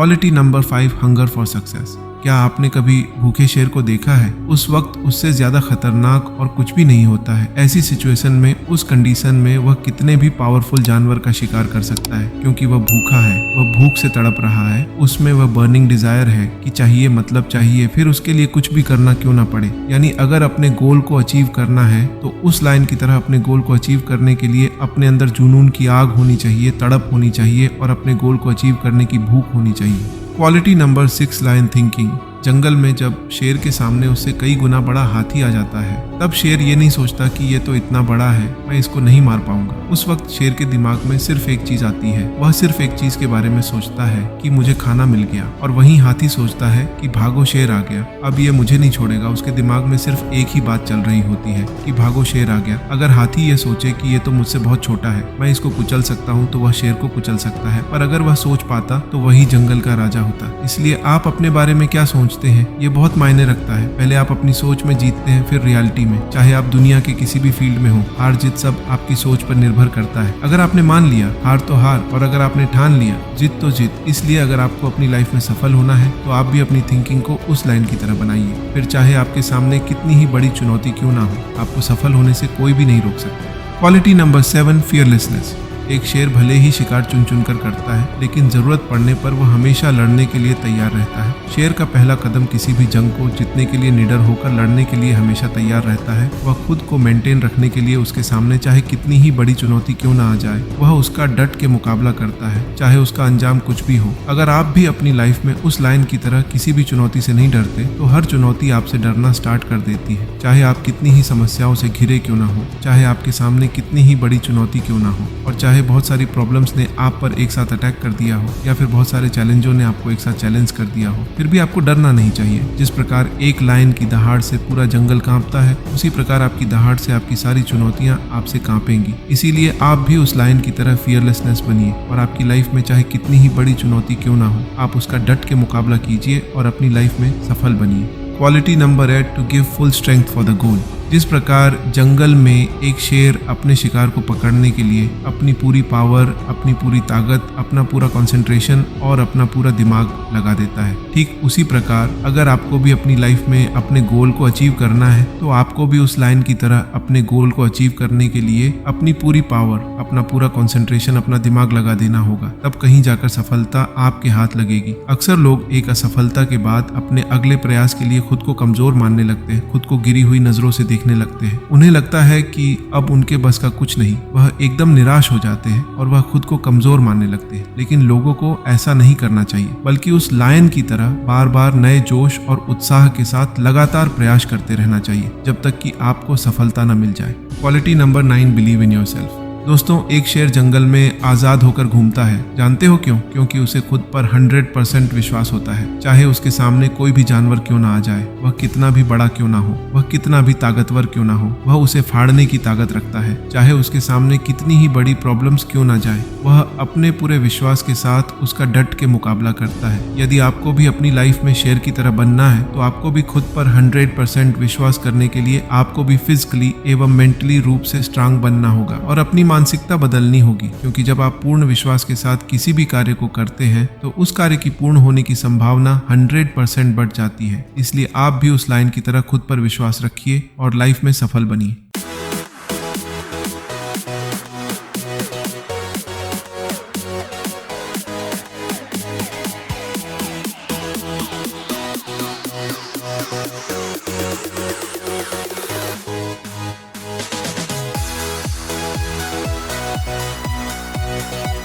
Quality number 5, hunger for success. क्या आपने कभी भूखे शेर को देखा है? उस वक्त उससे ज्यादा खतरनाक और कुछ भी नहीं होता है। ऐसी सिचुएशन में, उस कंडीशन में वह कितने भी पावरफुल जानवर का शिकार कर सकता है, क्योंकि वह भूखा है, वह भूख से तड़प रहा है। उसमें वह बर्निंग डिजायर है कि चाहिए मतलब चाहिए, फिर उसके लिए कुछ भी करना क्यों ना पड़े। यानी अगर अपने गोल को अचीव करना है तो उस लाइन की तरह अपने गोल को अचीव करने के लिए अपने अंदर जुनून की आग होनी चाहिए, तड़प होनी चाहिए और अपने गोल को अचीव करने की भूख होनी चाहिए। Quality number 6, lion thinking. जंगल में जब शेर के सामने उससे कई गुना बड़ा हाथी आ जाता है, तब शेर ये नहीं सोचता कि ये तो इतना बड़ा है, मैं इसको नहीं मार पाऊंगा। उस वक्त शेर के दिमाग में सिर्फ एक चीज आती है, वह सिर्फ एक चीज के बारे में सोचता है कि मुझे खाना मिल गया। और वहीं हाथी सोचता है कि भागो शेर आ गया, अब ये मुझे नहीं छोड़ेगा। उसके दिमाग में सिर्फ एक ही बात चल रही होती है कि भागो शेर आ गया। अगर हाथी ये सोचे कि ये तो मुझसे बहुत छोटा है, मैं इसको कुचल सकता हूँ, तो वह शेर को कुचल सकता है। पर अगर वह सोच पाता तो वही जंगल का राजा होता। इसलिए आप अपने बारे में क्या सोचते हैं, ये बहुत मायने रखता है। पहले आप अपनी सोच में जीतते हैं, फिर रियलिटी में। चाहे आप दुनिया के किसी भी फील्ड में हो, हार जीत सब आपकी सोच पर निर्भर करता है। अगर आपने मान लिया हार तो हार, और अगर आपने ठान लिया जीत तो जीत। इसलिए अगर आपको अपनी लाइफ में सफल होना है तो आप भी अपनी थिंकिंग को उस लाइन की तरह बनाइए। फिर चाहे आपके सामने कितनी ही बड़ी चुनौती क्यों ना हो, आपको सफल होने से कोई भी नहीं रोक सकता। Quality number 7, fearlessness. एक शेर भले ही शिकार चुन चुन कर करता है, लेकिन जरूरत पड़ने पर वह हमेशा लड़ने के लिए तैयार रहता है। शेर का पहला कदम किसी भी जंग को जीतने के लिए निडर होकर लड़ने के लिए हमेशा तैयार रहता है। वह खुद को मेंटेन रखने के लिए उसके सामने चाहे कितनी ही बड़ी चुनौती क्यों ना आ जाए, वह उसका डट के मुकाबला करता है, चाहे उसका अंजाम कुछ भी हो। अगर आप भी अपनी लाइफ में उस लाइन की तरह किसी भी चुनौती से नहीं डरते, तो हर चुनौती आपसे डरना स्टार्ट कर देती है। चाहे आप कितनी ही समस्याओं से घिरे क्यों ना हो, चाहे आपके सामने कितनी ही बड़ी चुनौती क्यों ना हो, और चाहे बहुत सारी प्रॉब्लम्स ने आप पर एक साथ अटैक कर दिया हो, या फिर बहुत सारे चैलेंजों ने आपको एक साथ चैलेंज कर दिया हो, फिर भी आपको डरना नहीं चाहिए। जिस प्रकार एक लायन की दहाड़ से पूरा जंगल कांपता है, उसी प्रकार आपकी दहाड़ से आपकी सारी चुनौतियां आपसे कांपेंगी। इसीलिए आप भी उस लायन की तरह फियरलेसनेस बनिए, और आपकी लाइफ में चाहे कितनी ही बड़ी चुनौती क्यों ना हो, आप उसका डट के मुकाबला कीजिए और अपनी लाइफ में सफल बनिए। Quality number 8, to give full strength for the goal. जिस प्रकार जंगल में एक शेर अपने शिकार को पकड़ने के लिए अपनी पूरी पावर, अपनी पूरी ताकत, अपना पूरा कंसंट्रेशन और अपना पूरा दिमाग लगा देता है, ठीक उसी प्रकार अगर आपको भी अपनी लाइफ में अपने गोल को अचीव करना है, तो आपको भी उस लाइन की तरह अपने गोल को अचीव करने के लिए अपनी पूरी पावर, अपना पूरा कंसंट्रेशन, अपना दिमाग लगा देना होगा। तब कहीं जाकर सफलता आपके हाथ लगेगी। अक्सर लोग एक असफलता के बाद अपने अगले प्रयास के लिए खुद को कमजोर मानने लगते हैं, खुद को गिरी हुई नजरों से देखने लगते हैं। उन्हें लगता है कि अब उनके बस का कुछ नहीं, वह एकदम निराश हो जाते हैं और वह खुद को कमजोर मानने लगते हैं। लेकिन लोगों को ऐसा नहीं करना चाहिए, बल्कि उस लायन की तरह बार बार नए जोश और उत्साह के साथ लगातार प्रयास करते रहना चाहिए, जब तक कि आपको सफलता न मिल जाए। Quality number 9, believe in yourself. दोस्तों, एक शेर जंगल में आजाद होकर घूमता है। जानते हो क्यों? क्योंकि उसे खुद पर 100% विश्वास होता है। चाहे उसके सामने कोई भी जानवर क्यों ना आ जाए, वह कितना भी बड़ा क्यों ना हो, वह कितना भी ताकतवर क्यों ना हो, वह उसे फाड़ने की ताकत रखता है। चाहे उसके सामने कितनी ही बड़ी प्रॉब्लम्स क्यों ना जाए, वह अपने पूरे विश्वास के साथ उसका डट के मुकाबला करता है। यदि आपको भी अपनी लाइफ में शेर की तरह बनना है, तो आपको भी खुद पर 100% विश्वास करने के लिए आपको भी फिजिकली एवं मेंटली रूप से स्ट्रांग बनना होगा और अपनी मानसिकता बदलनी होगी। क्योंकि जब आप पूर्ण विश्वास के साथ किसी भी कार्य को करते हैं, तो उस कार्य की पूर्ण होने की संभावना 100% बढ़ जाती है। इसलिए आप भी उस लाइन की तरह खुद पर विश्वास रखिए और लाइफ में सफल बनिए।